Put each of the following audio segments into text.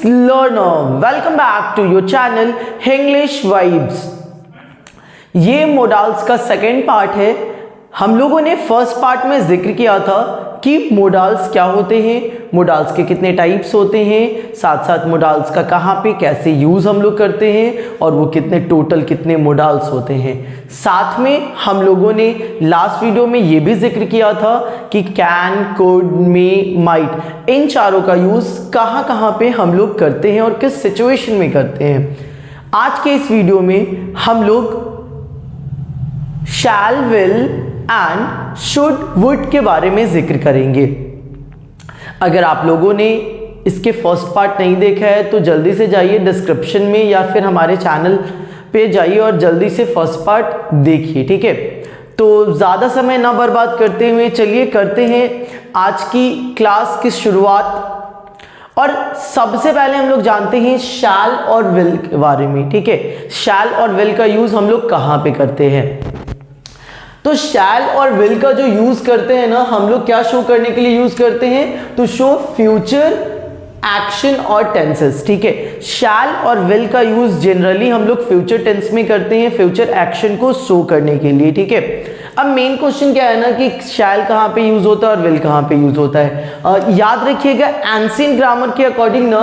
learner, welcome back to your channel English Vibes। ये modals का second part है। हम लोगों ने फर्स्ट पार्ट में जिक्र किया था कि मोडाल्स क्या होते हैं, मोडाल्स के कितने टाइप्स होते हैं, साथ साथ मोडाल्स का कहाँ पे कैसे यूज़ हम लोग करते हैं और वो कितने मोडाल्स होते हैं। साथ में हम लोगों ने लास्ट वीडियो में ये भी जिक्र किया था कि कैन, कुड, मे, माइट, इन चारों का यूज़ कहाँ पे हम लोग करते हैं और किस सिचुएशन में करते हैं। आज के इस वीडियो में हम लोग शैल, विल एंड शुड, वुड के बारे में जिक्र करेंगे। अगर आप लोगों ने इसके फर्स्ट पार्ट नहीं देखा है तो जल्दी से जाइए डिस्क्रिप्शन में या फिर हमारे चैनल पे जाइए और जल्दी से फर्स्ट पार्ट देखिए, ठीक है। तो ज़्यादा समय ना बर्बाद करते हुए चलिए करते हैं आज की क्लास की शुरुआत। और सबसे पहले हम लोग जानते हैं शैल और विल के बारे में, ठीक है। शैल और विल का यूज़ हम लोग कहाँ पे करते हैं? तो शैल और विल का जो यूज करते हैं ना, हम लोग क्या शो करने के लिए यूज करते हैं? टू शो फ्यूचर एक्शन और टेंसेस, ठीक है। शैल और विल का यूज जनरली हम लोग फ्यूचर टेंस में करते हैं, फ्यूचर एक्शन को शो करने के लिए, ठीक है। अब मेन क्वेश्चन क्या है ना कि शैल कहाँ पे यूज होता है और विल कहाँ पे यूज होता है। याद रखिएगा एंशिएंट ग्रामर के अकॉर्डिंग ना,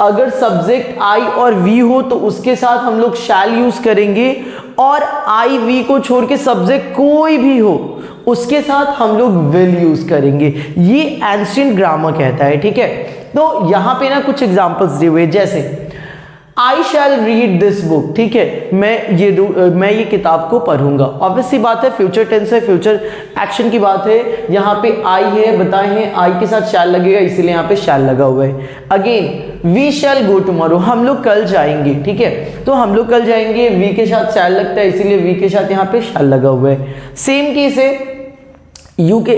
अगर सब्जेक्ट आई और वी हो तो उसके साथ हम लोग शैल यूज करेंगे, और आई वी को छोड़ के सब्जेक्ट कोई भी हो उसके साथ हम लोग विल यूज करेंगे। ये एंशिएंट ग्रामर कहता है, ठीक है। तो यहां पे ना कुछ एग्जांपल्स दिए हुए, जैसे आई शैल रीड दिस बुक, ठीक है, मैं ये किताब को पढ़ूंगा। ऑब्वियसली बात है, फ्यूचर टेंस है, फ्यूचर एक्शन की बात है। यहाँ पे आई है, बताए हैं आई के साथ शैल लगेगा, इसीलिए यहाँ पे शैल लगा हुआ है। Again we shall go tomorrow, हम लोग कल जाएंगे, ठीक है। तो हम लोग कल जाएंगे, वी के साथ शैल लगता है, इसीलिए वी के साथ यहाँ पे शैल लगा हुआ है। सेम केस है, यू के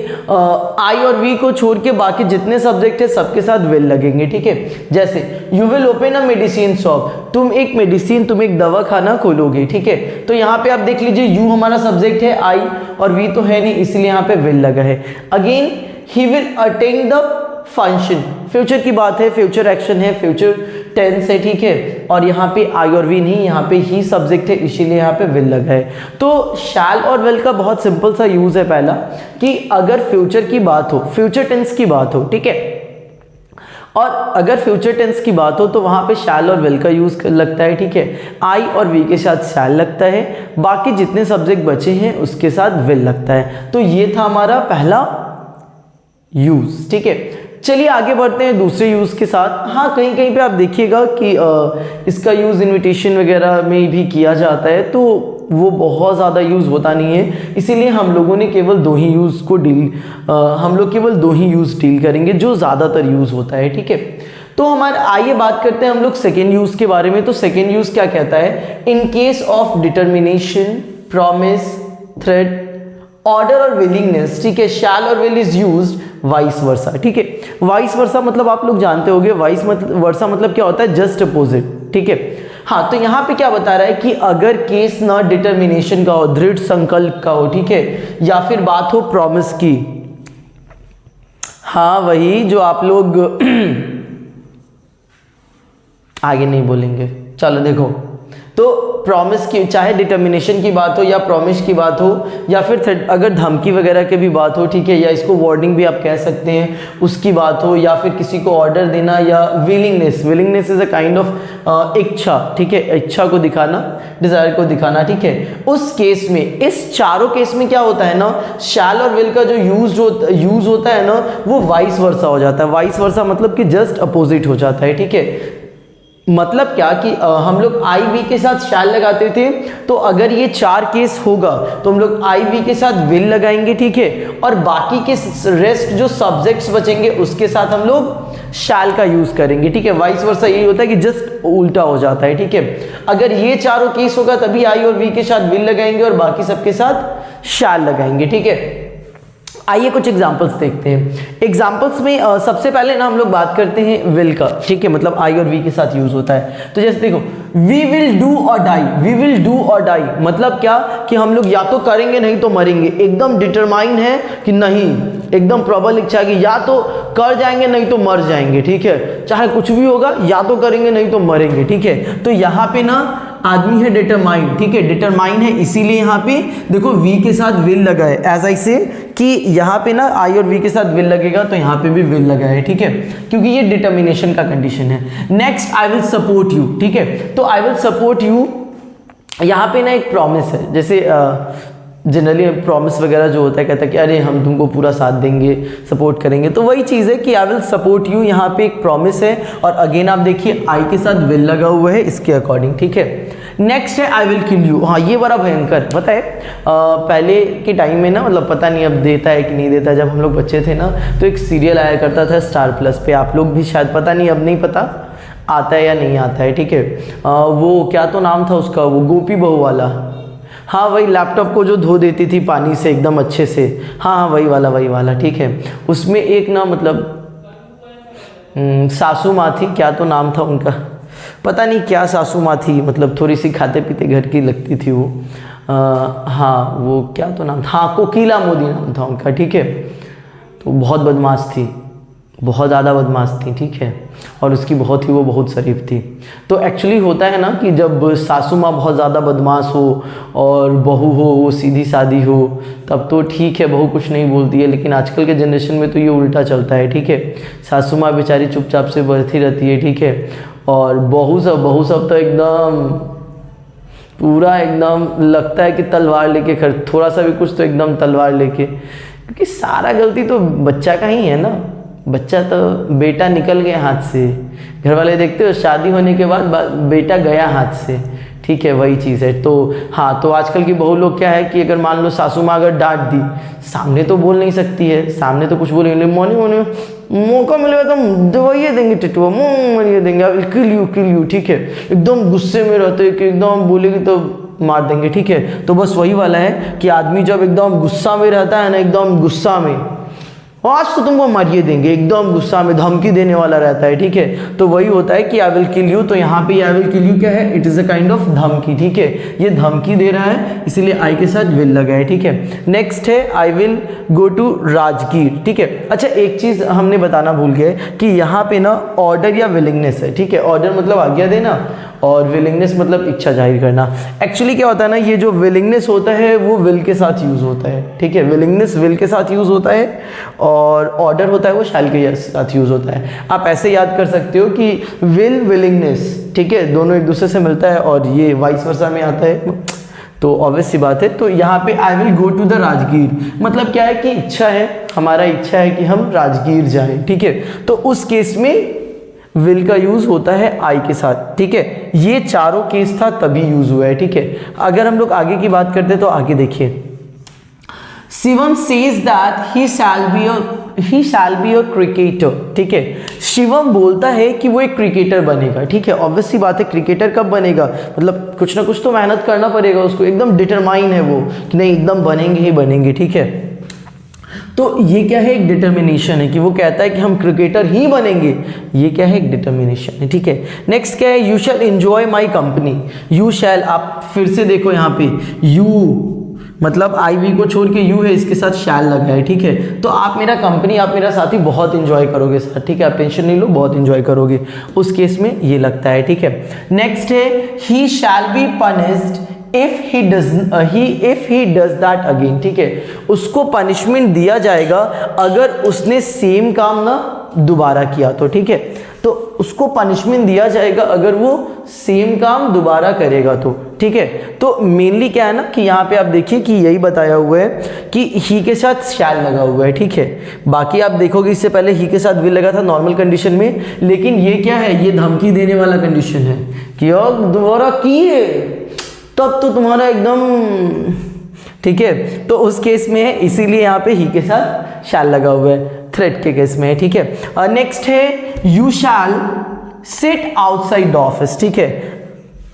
आई और वी को छोड़ के बाकी जितने सब्जेक्ट है सबके साथ विल लगेंगे, ठीक है। जैसे you will open a medicine shop, तुम एक दवा खाना खोलोगे, ठीक है। तो यहाँ पे आप देख लीजिए यू हमारा सब्जेक्ट है, आई और वी तो है नहीं, इसलिए यहाँ पे विल लगा है। Again he will attend the function, future की बात है, फ्यूचर एक्शन है, फ्यूचर टेंस है, ठीक है। और यहाँ पे आई और वी नहीं, यहाँ पे ही सब्जेक्ट है, इसीलिए यहाँ पे विल लगा है। तो शैल और विल का बहुत सिंपल सा यूज है पहला, कि अगर फ्यूचर की बात हो, फ्यूचर टेंस की बात हो, ठीक है, और अगर फ्यूचर टेंस की बात हो तो वहां पे शैल और विल का यूज लगता है, ठीक है। आई और वी के साथ शैल लगता है, बाकी जितने सब्जेक्ट बचे हैं उसके साथ विल लगता है। तो ये था हमारा पहला यूज, ठीक है। चलिए आगे बढ़ते हैं दूसरे यूज के साथ। हाँ, कहीं कहीं पे आप देखिएगा कि इसका यूज इनविटेशन वगैरह में भी किया जाता है, तो वो बहुत ज़्यादा यूज होता नहीं है, इसीलिए हम लोगों ने केवल दो ही यूज डील करेंगे जो ज़्यादातर यूज होता है, ठीक है। तो आइए बात करते हैं हम लोग सेकेंड यूज के बारे में। तो सेकेंड यूज क्या कहता है? In case of determination, promise, threat, order और विलिंगनेस, ठीक है, शैल और will is used vice versa, ठीक है। वाइस वर्सा मतलब आप लोग जानते होंगे, वाइस वर्सा मतलब क्या होता है? जस्ट अपोजिट, ठीक है। हाँ, तो यहाँ पे क्या बता रहा है कि अगर केस ना डिटर्मिनेशन का हो, दृढ़ संकल्प का हो, ठीक है, या फिर बात हो प्रॉमिस की, हाँ वही जो आप लोग आगे नहीं बोलेंगे, चलो देखो। तो प्रॉमिस की, चाहे डिटर्मिनेशन की बात हो या प्रॉमिस की बात हो या फिर अगर धमकी वगैरह की भी बात हो, ठीक है, या इसको वार्निंग भी आप कह सकते हैं, उसकी बात हो, या फिर किसी को ऑर्डर देना, या willingness is a kind of इच्छा, ठीक है, इच्छा को दिखाना, डिजायर को दिखाना, ठीक है। उस केस में, इस चारों केस में क्या होता है ना, शैल और विल का जो यूज होता है ना, वो वाइस वर्सा हो जाता है। वाइस वर्सा मतलब कि जस्ट अपोजिट हो जाता है, ठीक है। मतलब क्या कि हम लोग आई वी के साथ शैल लगाते थे, तो अगर ये चार केस होगा तो हम लोग आई वी के साथ विल लगाएंगे, ठीक है, और बाकी के रेस्ट जो सब्जेक्ट्स बचेंगे उसके साथ हम लोग शैल का यूज करेंगे, ठीक है। वाइस वर्सा यही होता है कि जस्ट उल्टा हो जाता है, ठीक है। अगर ये चारों केस होगा तभी आई और वी के साथ विल लगाएंगे और बाकी सबके साथ शैल लगाएंगे, ठीक है। आइए कुछ एग्जांपल्स देखते हैं। एग्जांपल्स में सबसे पहले ना हम लोग बात करते हैं विल का, ठीक है, मतलब आई और वी के साथ यूज होता है। तो जैसे देखो, वी विल डू और डाई, वी विल डू और डाई मतलब क्या कि हम लोग या तो करेंगे नहीं तो मरेंगे, एकदम डिटरमाइन है कि नहीं एकदम प्रबल इच्छा की, या तो कर जाएंगे नहीं तो मर जाएंगे, ठीक है, चाहे कुछ भी होगा या तो करेंगे नहीं तो मरेंगे, ठीक है। तो यहाँ पे ना आदमी है डिटरमाइंड, ठीक है, डिटरमाइंड है, इसीलिए यहाँ पे देखो वी के साथ विल लगा है, एज आई से कि यहाँ पे ना आई और वी के साथ विल लगेगा तो यहाँ पे भी विल लगा है, ठीक है, क्योंकि ये डिटर्मिनेशन का कंडीशन है। Next I will support you, ठीक है, तो आई विल सपोर्ट यू यहाँ पे ना एक प्रॉमिस है, जैसे जनरली प्रॉमिस वगैरह जो होता है कहता है कि अरे हम तुमको पूरा साथ देंगे, सपोर्ट करेंगे, तो वही चीज़ है कि आई विल सपोर्ट यू, यहाँ पे एक प्रॉमिस है, और अगेन आप देखिए आई के साथ विल लगा हुआ है इसके अकॉर्डिंग, ठीक है। नेक्स्ट है आई विल किल यू, हाँ ये बड़ा भयंकर पता है, पहले के टाइम में ना, मतलब पता नहीं अब देता है कि नहीं देता है, जब हम लोग बच्चे थे ना तो एक सीरियल आया करता था स्टार प्लस पे, आप लोग भी शायद, पता नहीं अब नहीं पता आता है या नहीं आता है, ठीक है, वो क्या तो नाम था उसका, वो गोपी बहू वाला, हाँ वही लैपटॉप को जो धो देती थी पानी से एकदम अच्छे से, हाँ हाँ वही वाला, ठीक है। उसमें एक ना मतलब सासू माँ थी, क्या तो नाम था उनका, पता नहीं क्या सासू माँ थी, मतलब थोड़ी सी खाते पीते घर की लगती थी वो, हाँ वो क्या तो नाम था, हाँ कोकिला मोदी नाम था उनका, ठीक है। तो बहुत बदमाश थी, बहुत ज़्यादा बदमाश थी, ठीक है, और उसकी वो बहुत शरीफ थी। तो एक्चुअली होता है ना कि जब सासू माँ बहुत ज़्यादा बदमाश हो और बहू हो वो सीधी सादी हो, तब तो ठीक है, बहू कुछ नहीं बोलती है, लेकिन आजकल के जनरेशन में तो ये उल्टा चलता है, ठीक है, सासू माँ बेचारी चुपचाप से बैठी रहती है, ठीक है, और बहू सब तो एकदम पूरा एकदम लगता है कि तलवार लेके थोड़ा सा भी कुछ तो एकदम तलवार लेके, क्योंकि सारा गलती तो बच्चा का ही है ना, बच्चा तो बेटा निकल गया हाथ से, घर वाले देखते हो शादी होने के बाद बेटा गया हाथ से, ठीक है, वही चीज़ है। तो हाँ, तो आजकल की बहू लोग क्या है कि अगर मान लो सासू माँ अगर डांट दी, सामने तो बोल नहीं सकती है, सामने तो कुछ बोलेंगे, मोने मौका मिलेगा तो दवाइए देंगे, टिटुआ मुँह मरिए देंगे, आई विल किल यू, ठीक है, एकदम गुस्से में रहते हैं कि एकदम बोलेगी तो मार देंगे, ठीक है। तो बस वही वाला है कि आदमी जब एकदम गुस्सा में रहता है ना, एकदम गुस्सा में, आज तो तुमको मारिए देंगे, एकदम गुस्सा में धमकी देने वाला रहता है, ठीक है, तो वही होता है कि आई विल किल यू। तो यहाँ पे आई विल किल यू क्या है, it is a kind of धमकी, ठीक है, ये धमकी दे रहा है, इसीलिए आई के साथ विल लगा है, ठीक है। नेक्स्ट है I will go to Rajgir, ठीक है। अच्छा एक चीज़ हमने बताना भूल गए कि यहाँ पे ना ऑर्डर या विलिंगनेस है, ठीक है, ऑर्डर मतलब आज्ञा देना और विलिंगनेस मतलब इच्छा जाहिर करना। एक्चुअली क्या होता है ना, ये जो विलिंगनेस होता है वो विल के साथ यूज़ होता है, ठीक है, विलिंगनेस विल के साथ यूज़ होता है, और ऑर्डर होता है वो शैल के साथ यूज़ होता है। आप ऐसे याद कर सकते हो कि विल विलिंगनेस, ठीक है, दोनों एक दूसरे से मिलता है, और ये वाइस वर्सा में आता है, तो ऑब्वियस सी बात है। तो यहाँ पे I will go to the Rajgir मतलब क्या है कि इच्छा है, हमारा इच्छा है कि हम राजगीर जाएं, ठीक है, तो उस केस में विल का यूज होता है आई के साथ, ठीक है। ये चारों केस था तभी यूज हुआ है, ठीक है। अगर हम लोग आगे की बात करते हैं तो आगे देखिए, Shivam says that he shall be a cricketer, ठीक है। शिवम बोलता है कि वो एक क्रिकेटर बनेगा, ठीक है। ऑब्वियस सी बात है, क्रिकेटर कब बनेगा, मतलब कुछ ना कुछ तो मेहनत करना पड़ेगा उसको, एकदम डिटरमाइन है वो कि नहीं एकदम बनेंगे ही बनेंगे, ठीक है। तो ये क्या है, एक डिटर्मिनेशन है कि वो कहता है कि हम क्रिकेटर ही बनेंगे, ये क्या है, एक डिटर्मिनेशन है, ठीक है। नेक्स्ट क्या है, you shell enjoy my company, you shall, आप फिर से देखो यहाँ पे यू मतलब आई वी को छोड़ के यू है, इसके साथ शैल लगा है, ठीक है। तो आप मेरा कंपनी, आप मेरा साथी बहुत एंजॉय करोगे सर, ठीक है, आप टेंशन नहीं लो, बहुत एंजॉय करोगे, उस केस में ये लगता है, ठीक है। नेक्स्ट है he shall be punished if he does that again, ठीक है, उसको पनिशमेंट दिया जाएगा अगर उसने सेम काम ना दोबारा किया तो, ठीक है। तो उसको पनिशमेंट दिया जाएगा अगर वो सेम काम दोबारा करेगा तो, ठीक है। तो मेनली क्या है ना कि यहाँ पे आप देखिए कि यही बताया हुआ है कि ही के साथ शैल लगा हुआ है, ठीक है। बाकी आप देखोगे इससे पहले ही के साथ विल लगा था नॉर्मल कंडीशन में, लेकिन ये क्या है, ये धमकी देने वाला कंडीशन है कि अब दोबारा किए तब तो तुम्हारा एकदम, ठीक है। तो उस केस में है, इसीलिए यहाँ पे ही के साथ शैल लगा हुआ है, थ्रेट के केस में है, ठीक है। नेक्स्ट है you shall sit outside the office, ठीक है।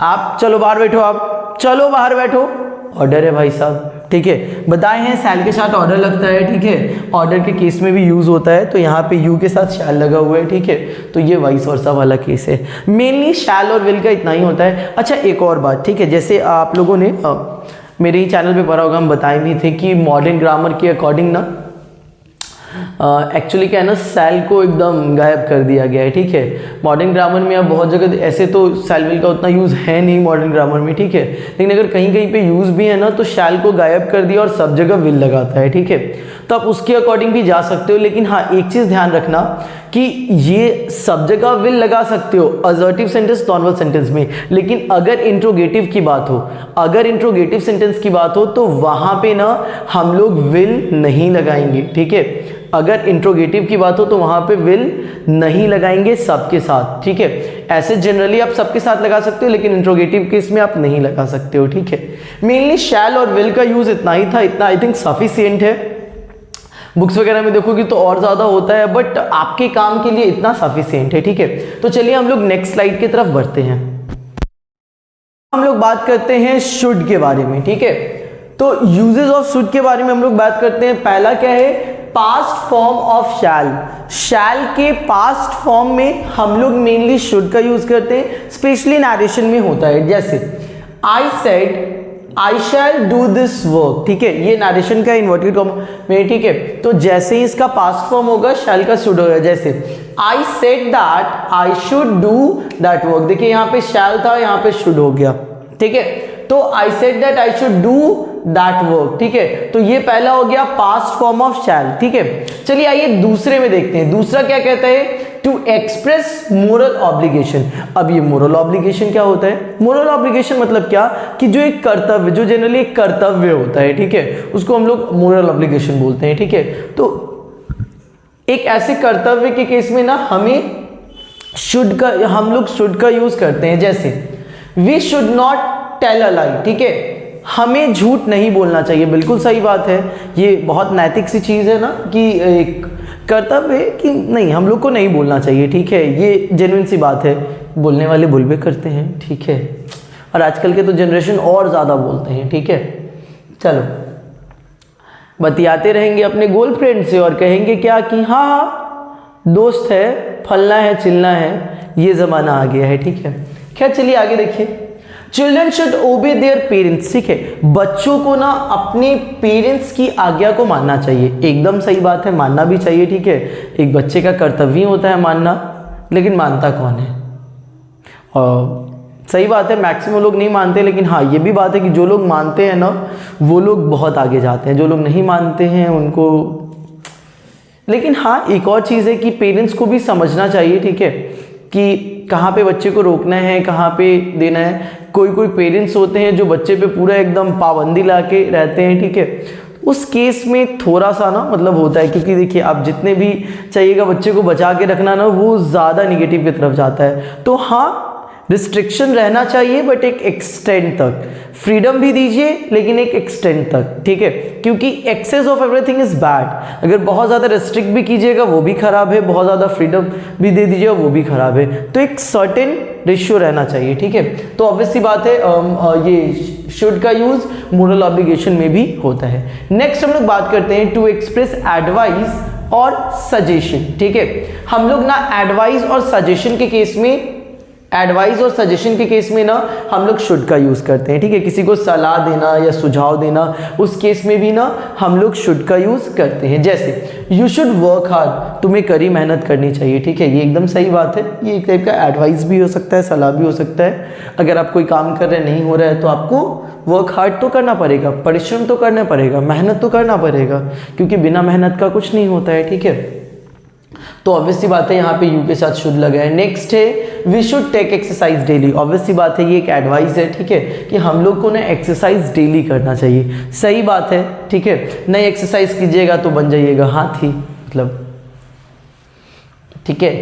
आप चलो बाहर बैठो, आप चलो बाहर बैठो, ऑर्डर है भाई साहब, ठीक है। बताए हैं शैल के साथ ऑर्डर लगता है, ठीक है, ऑर्डर के केस में भी यूज होता है, तो यहाँ पे यू के साथ शैल लगा हुआ है, ठीक है। तो ये वाइस वर्सा वाला केस है, मेनली शैल और विल का इतना ही होता है। अच्छा एक और बात, ठीक है, जैसे आप लोगों ने मेरे ही चैनल पे पढ़ा होगा, हम बताए भी थे कि मॉडर्न ग्रामर के अकॉर्डिंग ना एक्चुअली क्या है ना, शैल को एकदम गायब कर दिया गया है, ठीक है। मॉडर्न ग्रामर में अब बहुत जगह ऐसे तो शैल विल का उतना यूज़ है नहीं मॉडर्न ग्रामर में, ठीक है, लेकिन अगर कहीं कहीं पे यूज़ भी है ना तो शैल को गायब कर दिया और सब जगह विल लगाता है, ठीक है। तो आप उसके अकॉर्डिंग भी जा सकते हो, लेकिन हाँ एक चीज़ ध्यान रखना कि ये सब जगह विल लगा सकते हो असर्टिव सेंटेंस, नॉर्मल सेंटेंस में, लेकिन अगर इंट्रोगेटिव की बात हो, अगर इंट्रोगेटिव सेंटेंस की बात हो तो वहाँ पे ना हम लोग विल नहीं लगाएंगे, ठीक है। अगर इंट्रोगेटिव की बात हो तो वहाँ पे विल नहीं लगाएंगे सबके साथ, ठीक है। ऐसे जनरली आप सबके साथ लगा सकते हो, लेकिन इंट्रोगेटिव केस में आप नहीं लगा सकते हो, ठीक है। मेनली शैल और विल का यूज़ इतना ही था, इतना आई थिंक सफिशिएंट है। बुक्स वगैरह में देखोगे तो और ज़्यादा होता है, बट आपके काम के लिए इतना सफिशिएंट है, ठीक है। तो चलिए हम लोग नेक्स्ट स्लाइड की तरफ बढ़ते हैं। हम लोग बात करते हैं शुड के बारे में, ठीक है। तो यूजेस ऑफ शुड के बारे में हम लोग बात करते हैं। पहला क्या है, पास्ट फॉर्म ऑफ शैल। शैल के पास्ट फॉर्म में हम लोग मेनली शुड का यूज करते हैं, स्पेशली नरेशन में होता है, जैसे I said I shall do this work, ठीक है, ये नरेशन का इन्वर्टेड कॉमा में, ठीक है। तो जैसे ही इसका पास्ट फॉर्म होगा शैल का शुड होगा, जैसे I said that I should do that work. देखिए यहाँ पे शैल था, यहाँ पे शुड हो गया, ठीक है। तो I said that I should do that work, ठीक है। तो ये पहला हो गया पास्ट फॉर्म ऑफ शैल, ठीक है। चलिए आइए दूसरे में देखते हैं। दूसरा क्या कहता है, टू एक्सप्रेस मोरल ऑब्लिगेशन। अब ये मोरल ऑब्लिगेशन क्या होता है? मोरल ऑब्लिगेशन मतलब क्या, कि जो एक कर्तव्य, जो जनरली एक कर्तव्य होता है, ठीक है, उसको हम लोग मोरल ऑब्लिगेशन बोलते हैं, ठीक है। तो एक ऐसे कर्तव्य के केस में ना हमें शुड का, हम लोग शुड का यूज करते हैं, जैसे we should not tell a lie, ठीक है, हमें झूठ नहीं बोलना चाहिए। बिल्कुल सही बात है, ये बहुत नैतिक सी चीज़ है ना, कि एक कर्तव्य है कि नहीं, हम लोग को नहीं बोलना चाहिए, ठीक है। ये जेन्युइन सी बात है, बोलने वाले बोलबे करते हैं, ठीक है, और आजकल के तो जनरेशन और ज़्यादा बोलते हैं, ठीक है। चलो बतियाते रहेंगे अपने गर्लफ्रेंड से और कहेंगे क्या कि हाँ दोस्त है, फलना है चिलना है, ये ज़माना आ गया है, ठीक है। खैर चलिए आगे देखिए। चिल्ड्रन शुड ओबे देयर पेरेंट्स, ठीक है, बच्चों को ना अपने पेरेंट्स की आज्ञा को मानना चाहिए। एकदम सही बात है, मानना भी चाहिए, ठीक है। एक बच्चे का कर्तव्य होता है मानना, लेकिन मानता कौन है? और सही बात है, मैक्सिमम लोग नहीं मानते, लेकिन हाँ ये भी बात है कि जो लोग मानते हैं ना वो लोग बहुत आगे जाते हैं, जो लोग नहीं मानते हैं उनको। लेकिन हाँ एक और चीज़ है कि पेरेंट्स को भी समझना चाहिए, ठीक है, कि कहाँ पे बच्चे को रोकना है, कहाँ पे देना है। कोई कोई पेरेंट्स होते हैं जो बच्चे पे पूरा एकदम पाबंदी ला के रहते हैं, ठीक है। उस केस में थोड़ा सा ना मतलब होता है, क्योंकि देखिए आप जितने भी चाहिएगा बच्चे को बचा के रखना ना, वो ज़्यादा निगेटिव की तरफ जाता है। तो हाँ रिस्ट्रिक्शन रहना चाहिए, बट एक एक्सटेंड तक। फ्रीडम भी दीजिए लेकिन एक एक्सटेंड तक, ठीक है, क्योंकि excess of everything is bad. अगर बहुत ज़्यादा रिस्ट्रिक्ट भी कीजिएगा वो भी खराब है, बहुत ज़्यादा फ्रीडम भी दे दीजिएगा वो भी खराब है। तो एक सर्टेन रेशियो रहना चाहिए, ठीक है। तो ऑब्वियसली बात है ये शुड का यूज मोरल ऑब्लिगेशन में भी होता है। नेक्स्ट हम लोग बात करते हैं टू एक्सप्रेस एडवाइस और सजेशन, ठीक है। हम लोग ना एडवाइस और सजेशन के केस में, एडवाइस और सजेशन के केस में ना हम लोग शुड का यूज करते हैं, ठीक है। किसी को सलाह देना या सुझाव देना, उस केस में भी ना हम लोग शुड का यूज करते हैं। जैसे यू शुड वर्क हार्ड, तुम्हें कड़ी मेहनत करनी चाहिए, ठीक है, ये एकदम सही बात है। ये एक टाइप का एडवाइस भी हो सकता है, सलाह भी हो सकता है। अगर आप कोई काम कर रहे नहीं हो रहा है तो आपको वर्क हार्ड तो करना पड़ेगा, परिश्रम तो करना पड़ेगा, मेहनत तो करना पड़ेगा, क्योंकि बिना मेहनत का कुछ नहीं होता है, ठीक है। तो ऑब्वियसली बात है यहाँ पे यू के साथ शुड लगा है। नेक्स्ट है we should take exercise daily. Obviously बात है ये एक एडवाइस है, ठीक है, कि हम लोग को ना एक्सरसाइज डेली करना चाहिए। सही बात है, ठीक है, नहीं एक्सरसाइज कीजिएगा तो बन जाइएगा हाथी, मतलब, ठीक है,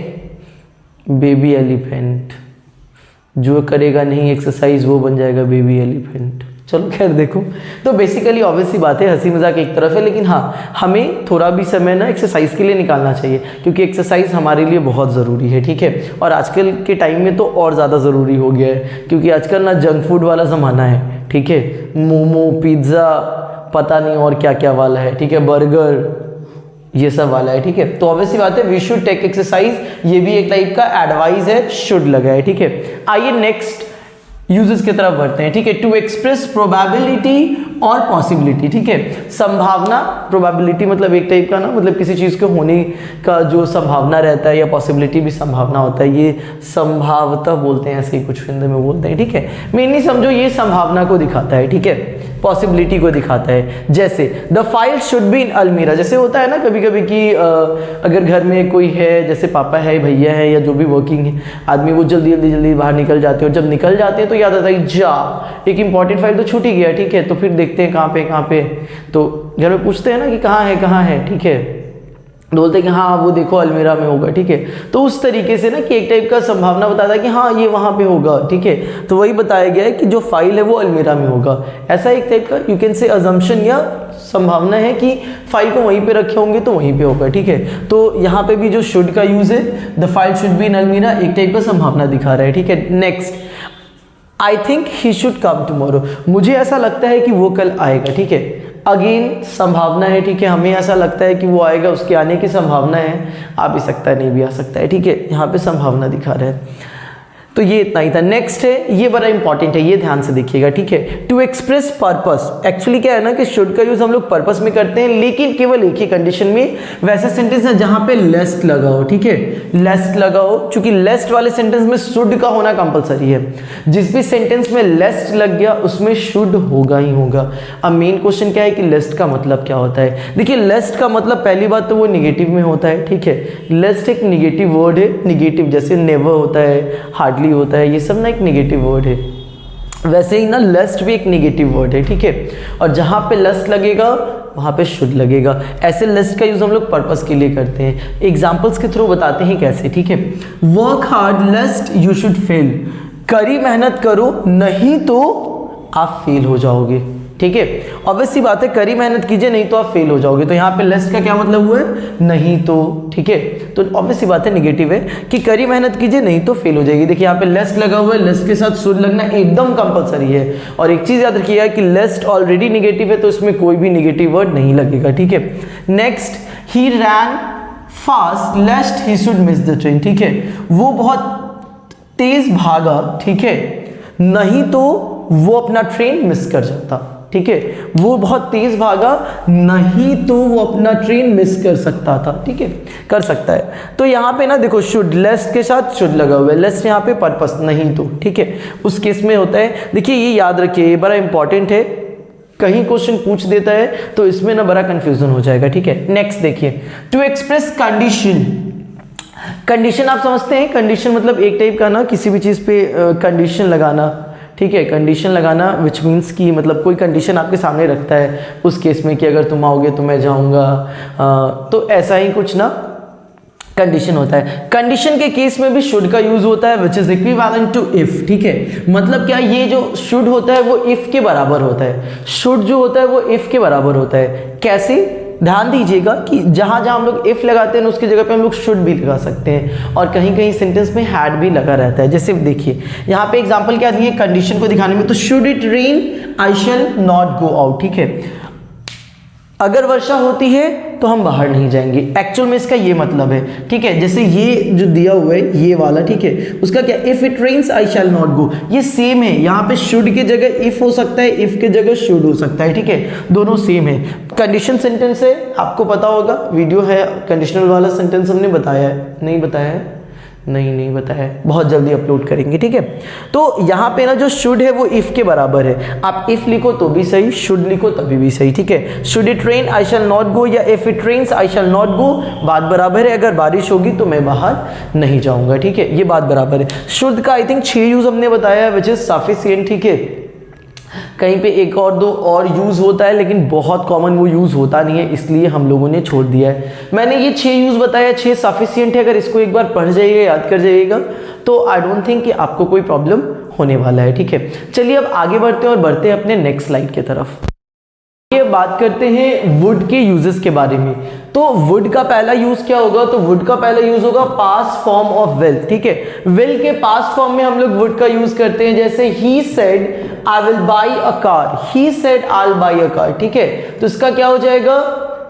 बेबी एलिफेंट। जो करेगा नहीं एक्सरसाइज वो बन जाएगा बेबी एलिफेंट। चलो खैर देखो, तो बेसिकली ऑब्वियसली बात है, हंसी मजाक एक तरफ है, लेकिन हाँ हमें थोड़ा भी समय ना एक्सरसाइज के लिए निकालना चाहिए, क्योंकि एक्सरसाइज हमारे लिए बहुत ज़रूरी है, ठीक है। और आजकल के टाइम में तो और ज़्यादा ज़रूरी हो गया है, क्योंकि आजकल ना जंक फूड वाला ज़माना है, ठीक है, मोमो पिज़्ज़ा पता नहीं और क्या क्या वाला है, ठीक है, बर्गर ये सब वाला है, ठीक है। तो ऑब्वियसली बात है वी शुड टेक एक्सरसाइज, ये भी एक टाइप का एडवाइस है, शुड लगा है, ठीक है। आइए नेक्स्ट यूजेस की तरफ बढ़ते हैं, ठीक है। टू एक्सप्रेस प्रोबेबिलिटी और पॉसिबिलिटी, ठीक है। संभावना, प्रोबेबिलिटी मतलब एक टाइप का ना, मतलब किसी चीज़ के होने का जो संभावना रहता है, या पॉसिबिलिटी भी संभावना होता है, ये संभावता बोलते हैं, ऐसे ही कुछ हिंदी में बोलते हैं, ठीक है। मेनली समझो ये संभावना को दिखाता है, ठीक है, पॉसिबिलिटी को दिखाता है। जैसे the file should be in अलमीरा, जैसे होता है ना कभी कभी कि अगर घर में कोई है, जैसे पापा है, भैया है, या जो भी वर्किंग आदमी, वो जल्दी बाहर निकल जाते हैं, और जब निकल जाते हैं तो याद आता है जा एक इंपॉर्टेंट फाइल तो छूट ही गया, ठीक है। तो फिर देखते हैं कहाँ पे, तो घर में पूछते हैं ना कि कहाँ है, ठीक है, बोलते हैं कि हाँ वो देखो अलमीरा में होगा, ठीक है। तो उस तरीके से ना कि एक टाइप का संभावना बताता है कि हाँ ये वहाँ पे होगा, ठीक है। तो वही बताया गया है कि जो फाइल है वो अलमीरा में होगा, ऐसा एक टाइप का यू कैन से अजम्पशन या संभावना है कि फाइल को वहीं पे रखे होंगे तो वहीं पे होगा, ठीक है। तो यहाँ पे भी जो शुड का यूज है, the file should be in अलमीरा, एक टाइप का संभावना दिखा रहा है, ठीक है। Next, I think he should come tomorrow, मुझे ऐसा लगता है कि वो कल आएगा, ठीक है। अगेन संभावना है, ठीक है, हमें ऐसा लगता है कि वो आएगा, उसके आने की संभावना है, आ भी सकता है नहीं भी आ सकता है, ठीक है। यहाँ पे संभावना दिखा रहा है। तो ये इतना ही था। नेक्स्ट है, ये बड़ा इंपॉर्टेंट है, ये ध्यान से देखिएगा, ठीक है। टू एक्सप्रेस पर्पस, एक्चुअली क्या है ना कि शुड का यूज हम लोग पर्पस में करते हैं, लेकिन केवल एक ही कंडीशन में, वैसा सेंटेंस है जहां पे लेस्ट लगा हो, ठीक है, लेस्ट लगा हो। चूंकि लेस्ट वाले सेंटेंस में शुड का होना कंपलसरी है, जिस भी सेंटेंस में लेस्ट लग गया उसमें शुड होगा ही होगा। अब मेन क्वेश्चन क्या है कि लेस्ट का मतलब क्या होता है। देखिए लेस्ट का मतलब पहली बात तो वो निगेटिव में होता है, ठीक है। लेस्ट एक निगेटिव वर्ड है, निगेटिव जैसे नेवर होता है, हार्डली होता है, ये सब ना एक नेगेटिव वर्ड है। वैसे ही ना लेस्ट भी एक नेगेटिव वर्ड है, ठीक है। और जहां पे लेस्ट लगेगा वहां पे शुड लगेगा। ऐसे लेस्ट का यूज हम लोग पर्पस के लिए करते हैं। एग्जांपल्स के थ्रू बताते हैं कैसे, ठीक है। Work hard लेस्ट you should fail, कड़ी मेहनत करो नहीं तो आप फेल हो जाओगे, ठीक है। ऑब्वियस सी बात है, कड़ी मेहनत कीजिए नहीं तो आप फेल हो जाओगे। तो यहाँ पे लेस्ट का क्या मतलब हुआ है, नहीं तो, ठीक है। तो ऑब्वियस सी बात है, निगेटिव है कि कड़ी मेहनत कीजिए नहीं तो फेल हो जाएगी। देखिए यहाँ पे लेस्ट लगा हुआ है, लेस्ट के साथ शुड लगना एकदम कंपलसरी है। और एक चीज याद रखिएगा कि लेस्ट ऑलरेडी निगेटिव है, तो इसमें कोई भी निगेटिव वर्ड नहीं लगेगा, ठीक है। Next, he ran fast lest he should miss the train, ठीक है। वो बहुत तेज भागा, ठीक है, नहीं तो वो अपना ट्रेन मिस कर जाता, ठीक है। वो बहुत तेज भागा नहीं तो वो अपना ट्रेन मिस कर सकता था, ठीक है, कर सकता है। तो यहाँ पे ना देखो शुड लेस्ट के साथ शुड लगा हुआ है, लेस्ट यहाँ पे पर्पस नहीं तो, ठीक है, उस केस में होता है। देखिए ये याद रखिए, ये बड़ा इंपॉर्टेंट है, कहीं क्वेश्चन पूछ देता है तो इसमें ना बड़ा कंफ्यूजन हो जाएगा, ठीक है। नेक्स्ट देखिए, टू एक्सप्रेस कंडीशन, कंडीशन आप समझते हैं, कंडीशन मतलब एक टाइप का ना किसी भी चीज पे कंडीशन लगाना, ठीक है। कंडीशन लगाना विच मीन्स कि मतलब कोई कंडीशन आपके सामने रखता है, उस केस में कि अगर तुम आओगे तो मैं जाऊंगा, तो ऐसा ही कुछ ना कंडीशन होता है। कंडीशन के केस में भी शुड का यूज होता है, which is equivalent to if, ठीक है। मतलब क्या, ये जो शुड होता है वो इफ के बराबर होता है, शुड जो होता है वो इफ के बराबर होता है। कैसे, ध्यान दीजिएगा कि जहां जहां हम लोग इफ लगाते हैं उसकी जगह पे हम लोग शुड भी लगा सकते हैं, और कहीं कहीं सेंटेंस में हैड भी लगा रहता है। जैसे देखिए यहाँ पे एग्जांपल क्या दिए कंडीशन को दिखाने में, तो should it rain I shall not go out, ठीक है। अगर वर्षा होती है तो हम बाहर नहीं जाएंगे, एक्चुअल में इसका ये मतलब है, ठीक है। जैसे ये जो दिया हुआ है ये वाला, ठीक है, उसका क्या, if it rains I shall not go, ये सेम है। यहाँ पे शुड की जगह इफ हो सकता है, इफ की जगह शुड हो सकता है, ठीक है, दोनों सेम है। कंडीशन सेंटेंस है, आपको पता होगा, वीडियो है कंडीशनल वाला सेंटेंस हमने बताया है, नहीं बताया है, नहीं बताया है, बहुत जल्दी अपलोड करेंगे, ठीक है। तो यहाँ पे ना जो शुड है वो इफ के बराबर है, आप इफ लिखो तो भी सही, शुड लिखो तभी भी सही, ठीक है। Should it rain I shall not go या if it rains I shall not go, बात बराबर है। अगर बारिश होगी तो मैं बाहर नहीं जाऊंगा, ठीक है, ये बात बराबर है। शुड का आई थिंक 6 यूज हमने बताया है, विच इज सफिशिएंट, ठीक है। कहीं पे एक और दो और यूज होता है, लेकिन बहुत कॉमन वो यूज होता नहीं है, इसलिए हम लोगों ने छोड़ दिया है। मैंने ये 6 यूज बताया, 6 सफिशिएंट है। अगर इसको एक बार पढ़ जाइएगा, याद कर जाइएगा, तो आई डोंट थिंक कि आपको कोई प्रॉब्लम होने वाला है, ठीक है। चलिए अब आगे बढ़ते हैं और बढ़ते हैं अपने नेक्स्ट स्लाइड की तरफ। ये बात करते हैं वुड के यूजेस के बारे में। तो वुड का पहला यूज क्या होगा, तो वुड का पहला यूज होगा पास्ट फॉर्म ऑफ विल, ठीक है। विल के पास्ट फॉर्म में हम लोग वुड का यूज करते हैं, जैसे he said I will by a car, he said I will by a car, ठीक है। तो इसका क्या हो जाएगा,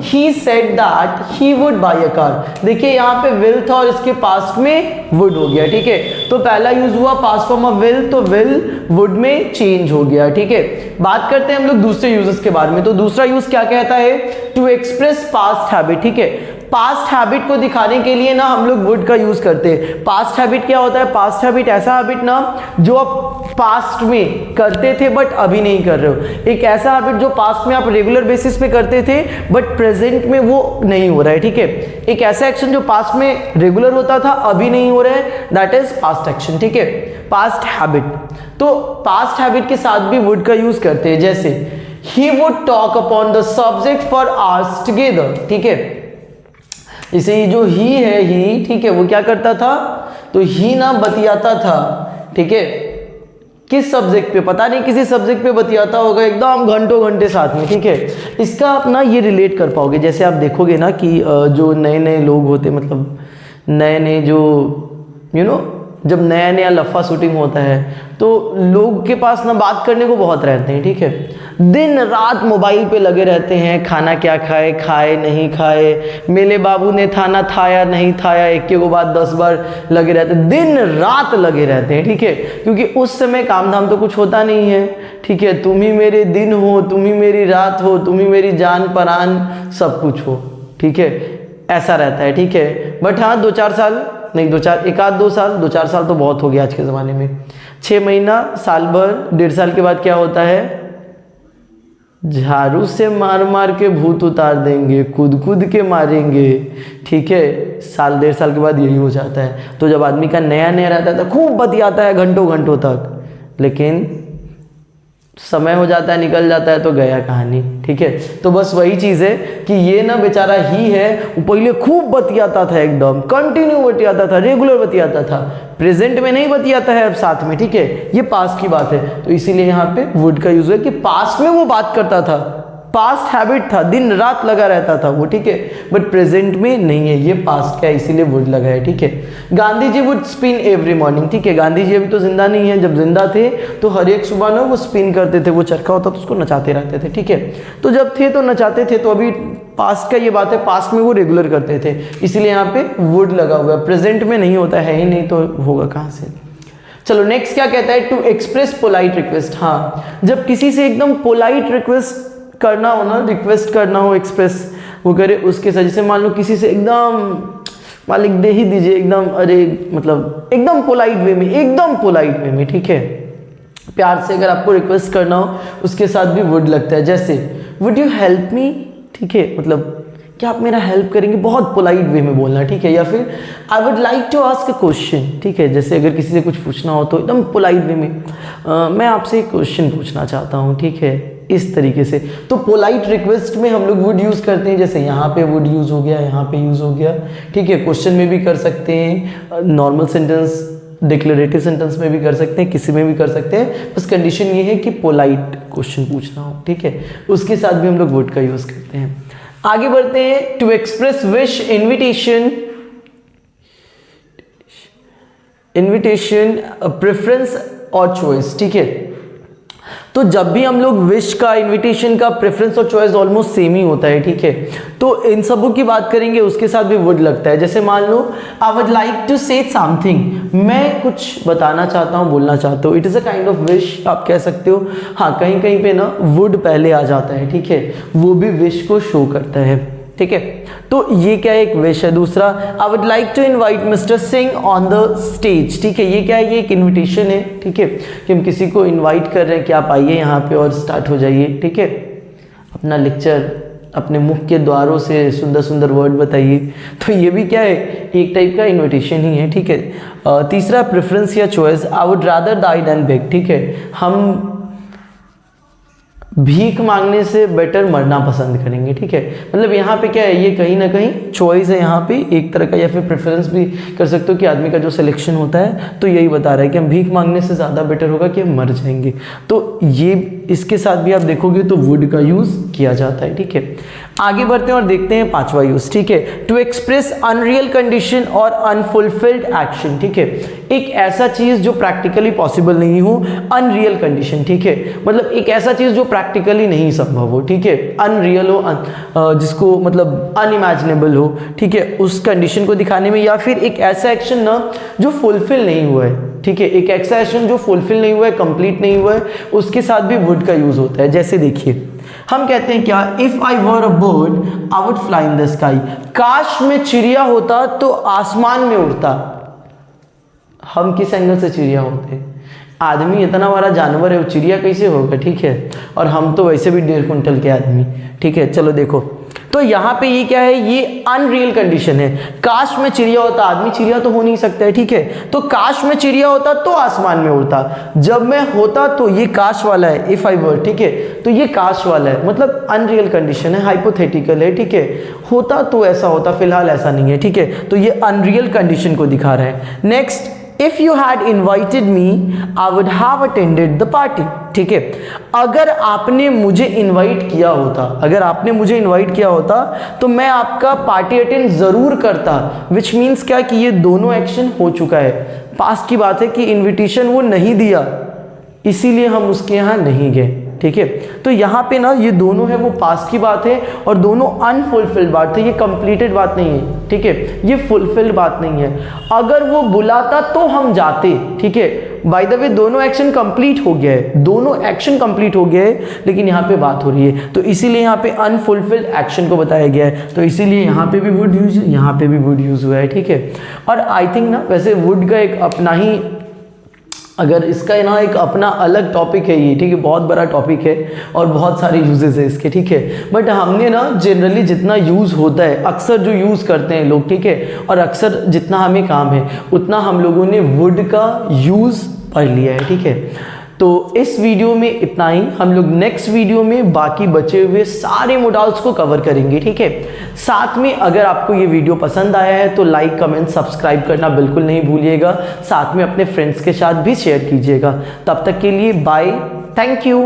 he said that he would buy a car. देखिए यहाँ पे विल था और इसके पास्ट में वुड हो गया, ठीक है। तो पहला यूज हुआ पास्ट फॉर्म ऑफ विल, तो विल वुड में चेंज हो गया, ठीक है। बात करते हैं हम लोग दूसरे यूजेस के बारे में। तो दूसरा यूज क्या कहता है, टू एक्सप्रेस पास्ट हैबिट, ठीक है। पास्ट हैबिट को दिखाने के लिए ना हम लोग वुड का यूज करते हैं। पास्ट हैबिट क्या होता है, पास्ट हैबिट ऐसा हैबिट ना जो आप पास्ट में करते थे बट अभी नहीं कर रहे हो। एक ऐसा हैबिट जो पास्ट में आप रेगुलर बेसिस पे करते थे बट प्रेजेंट में वो नहीं हो रहा है, ठीक है। एक ऐसा एक्शन जो पास्ट में रेगुलर होता था अभी नहीं हो रहा है, दैट इज पास्ट एक्शन, ठीक है, पास्ट हैबिट। तो पास्ट हैबिट के साथ भी वुड का यूज करते हैं, जैसे he would talk upon the subject for hours together, ठीक है। इसे जो ही है, ही, ठीक है, वो क्या करता था, तो ही ना बतियाता था, ठीक है। किस सब्जेक्ट पे, पता नहीं, किसी सब्जेक्ट पे बतियाता होगा एकदम घंटों घंटे साथ में, ठीक है। इसका आप ना ये रिलेट कर पाओगे, जैसे आप देखोगे ना कि जो नए नए लोग होते, मतलब नए नए जो जब नया नया लफा शूटिंग होता है तो लोग के पास ना बात करने को बहुत रहते हैं, ठीक है। दिन रात मोबाइल पे लगे रहते हैं, खाना क्या खाए, खाए नहीं खाए, मेरे बाबू ने खाना खाया नहीं खाया, एक के बाद 10 बार लगे रहते हैं, दिन रात लगे रहते हैं, ठीक है। क्योंकि उस समय काम धाम तो कुछ होता नहीं है, ठीक है। तुम ही मेरे दिन हो, तुम ही मेरी रात हो, तुम ही मेरी जान परान सब कुछ हो, ठीक है, ऐसा रहता है, ठीक है। बट हाँ 2-4 साल नहीं, 2-4 साल तो बहुत हो गया आज के ज़माने में। 6 महीना, साल भर, 1.5 साल के बाद क्या होता है, झाड़ू से मार मार के भूत उतार देंगे, कूद कूद के मारेंगे, ठीक है। साल 1.5 साल के बाद यही हो जाता है। तो जब आदमी का नया नया रहता है तो खूब बतियाता है घंटों घंटों तक, लेकिन समय हो जाता है, निकल जाता है तो गया कहानी, ठीक है। तो बस वही चीज़ है कि ये ना बेचारा ही है, वो पहले खूब बतियाता था, एकदम कंटिन्यू बतियाता था, रेगुलर बतियाता था, प्रेजेंट में नहीं बतियाता है अब साथ में, ठीक है। ये पास्ट की बात है, तो इसीलिए यहाँ पे वुड का यूज है कि पास्ट में वो बात करता था, पास्ट हैबिट था, दिन रात लगा रहता था वो, ठीक है। बट प्रेजेंट में नहीं है, ये पास्ट का है, इसीलिए वुड लगा है, ठीक है। Gandhi ji would spin every morning, ठीक है। गांधी जी अभी तो जिंदा नहीं है, जब जिंदा थे तो हर एक सुबह ना वो स्पिन करते थे, वो चरखा होता तो उसको नचाते रहते थे, ठीक है। तो जब थे तो नचाते थे, तो अभी पास्ट का ये बात है, पास्ट में वो रेगुलर करते थे, इसीलिए यहाँ पे वुड लगा हुआ है। प्रेजेंट में नहीं होता है ही नहीं, तो होगा कहाँ से। चलो नेक्स्ट क्या कहता है, टू एक्सप्रेस पोलाइट रिक्वेस्ट। हाँ, जब किसी से एकदम पोलाइट रिक्वेस्ट करना हो ना, रिक्वेस्ट करना हो, एक्सप्रेस वो करे उसके साथ, जैसे मान लो किसी से एकदम मालिक दे ही दीजिए एकदम, अरे मतलब एकदम पोलाइट वे में, एकदम पोलाइट वे में, ठीक है, प्यार से अगर आपको रिक्वेस्ट करना हो उसके साथ भी वुड लगता है। जैसे वुड यू हेल्प मी, ठीक है, मतलब क्या आप मेरा हेल्प करेंगे, बहुत पोलाइट वे में बोलना, ठीक है। या फिर I would like to ask a question, ठीक है, जैसे अगर किसी से कुछ पूछना हो तो एकदम पोलाइट वे में, मैं आपसे एक क्वेश्चन पूछना चाहता हूँ, ठीक है, इस तरीके से। तो पोलाइट रिक्वेस्ट में हम लोग वुड यूज़ करते हैं, जैसे यहाँ पे वुड यूज़ हो गया, यहाँ पे यूज़ हो गया, ठीक है। क्वेश्चन में भी कर सकते हैं, नॉर्मल सेंटेंस, डिक्लेरेटिव सेंटेंस में भी कर सकते हैं, किसी में भी कर सकते हैं, बस कंडीशन ये है कि पोलाइट क्वेश्चन पूछना हो, ठीक है, उसके साथ भी हम लोग वुड का यूज़ करते हैं। आगे बढ़ते हैं, to express wish, invitation, preference और चॉइस, ठीक है। तो जब भी हम लोग विश का, इनविटेशन का, प्रेफरेंस और चॉइस ऑलमोस्ट सेम ही होता है, ठीक है। तो इन सबों की बात करेंगे, उसके साथ भी वुड लगता है। जैसे मान लो I would like to say something, मैं कुछ बताना चाहता हूँ, बोलना चाहता हूँ, it is a kind of wish, आप कह सकते हो। हाँ, कहीं कहीं पे ना वुड पहले आ जाता है, ठीक है, वो भी विश को शो करता है, ठीक है। तो ये क्या एक विश है। दूसरा, I would like to invite mister Singh on the stage, ठीक है, ये क्या है, ये एक इनविटेशन है, ठीक है, कि हम किसी को इनवाइट कर रहे हैं कि आप आइए यहाँ पे और स्टार्ट हो जाइए, ठीक है, अपना लेक्चर अपने मुख के द्वारों से सुंदर सुंदर वर्ड बताइए। तो ये भी क्या है, एक टाइप का इनविटेशन ही है, ठीक है। तीसरा, प्रेफरेंस या choice, I would rather die than beg, ठीक है, हम भीख मांगने से बेटर मरना पसंद करेंगे, ठीक है। मतलब यहाँ पे क्या है, ये कहीं ना कहीं चॉइस है यहाँ पे एक तरह का, या फिर प्रेफरेंस भी कर सकते हो कि आदमी का जो सिलेक्शन होता है, तो यही बता रहा है कि हम भीख मांगने से ज़्यादा बेटर होगा कि हम मर जाएंगे। तो ये इसके साथ भी आप देखोगे तो वुड का यूज़ किया जाता है, ठीक है। आगे बढ़ते हैं और देखते हैं पांचवा यूज, ठीक है। टू एक्सप्रेस अनरियल कंडीशन और अनफुलफिल्ड एक्शन, ठीक है। एक ऐसा चीज जो प्रैक्टिकली पॉसिबल नहीं हो, अनरियल कंडीशन, ठीक है। मतलब एक ऐसा चीज जो प्रैक्टिकली नहीं संभव हो, ठीक है। अनरियल हो, जिसको मतलब अनइमेजिनेबल हो, ठीक है, उस कंडीशन को दिखाने में, या फिर एक ऐसा एक्शन ना जो फुलफिल नहीं हुआ है, ठीक है। एक ऐसा एक्शन जो फुलफिल नहीं हुआ है, कंप्लीट नहीं हुआ है, उसके साथ भी वुड का यूज होता है। जैसे देखिए, हम कहते हैं क्या, if I were a bird I would fly in the sky. काश में चिड़िया होता तो आसमान में उड़ता। हम किस एंगल से चिड़िया होते हैं? आदमी इतना बड़ा जानवर है, वो चिड़िया कैसे होगा, ठीक है। और हम तो वैसे भी 1.5 कुंटल के आदमी, ठीक है। चलो देखो, तो यहाँ पे ये क्या है, ये अनरियल कंडीशन है। काश में चिड़िया होता, आदमी चिड़िया तो हो नहीं सकता है, ठीक है। तो काश में चिड़िया होता तो आसमान में उड़ता, जब मैं होता तो ये काश वाला है, इफ आई वर, ठीक है। तो ये काश वाला है, मतलब अनरियल कंडीशन है, हाइपोथेटिकल है, ठीक है। होता तो ऐसा होता, फिलहाल ऐसा नहीं है, ठीक है। तो ये अनरियल कंडीशन को दिखा रहा है। Next, if you had invited me I would have attended the party, ठीक है। अगर आपने मुझे इनवाइट किया होता, अगर आपने मुझे इनवाइट किया होता तो मैं आपका पार्टी अटेंड जरूर करता। विच मीन्स क्या कि ये दोनों एक्शन हो चुका है। पास्ट की बात है कि इनविटेशन वो नहीं दिया, इसीलिए हम उसके यहाँ नहीं गए, ठीक है। तो यहाँ पे ना ये दोनों है वो पास्ट की बात है, और दोनों अनफुलफिल्ड बात है, ये कंप्लीटेड बात नहीं है, ठीक है। ये फुलफिल्ड बात नहीं है। अगर वो बुलाता तो हम जाते, ठीक है। बाय द वे दोनों एक्शन कंप्लीट हो गया है, दोनों एक्शन कंप्लीट हो गए हैं, लेकिन यहाँ पे बात हो रही है, तो इसीलिए यहाँ पे अनफुलफिल्ड एक्शन को बताया गया है। तो इसीलिए यहाँ पे भी वुड यूज, यहाँ पे भी वुड यूज हुआ है, ठीक है। और आई थिंक ना वैसे वुड का एक अपना ही, अगर इसका ना एक अपना अलग टॉपिक है ये, ठीक है। बहुत बड़ा टॉपिक है और बहुत सारे यूजेस है इसके, ठीक है। बट हमने ना जनरली जितना यूज़ होता है, अक्सर जो यूज़ करते हैं लोग, ठीक है, और अक्सर जितना हमें काम है उतना हम लोगों ने वुड का यूज़ पढ़ लिया है, ठीक है। तो इस वीडियो में इतना ही। हम लोग नेक्स्ट वीडियो में बाकी बचे हुए सारे मॉडल्स को कवर करेंगे, ठीक है। साथ में अगर आपको ये वीडियो पसंद आया है तो लाइक, कमेंट, सब्सक्राइब करना बिल्कुल नहीं भूलिएगा। साथ में अपने फ्रेंड्स के साथ भी शेयर कीजिएगा। तब तक के लिए बाय, थैंक यू।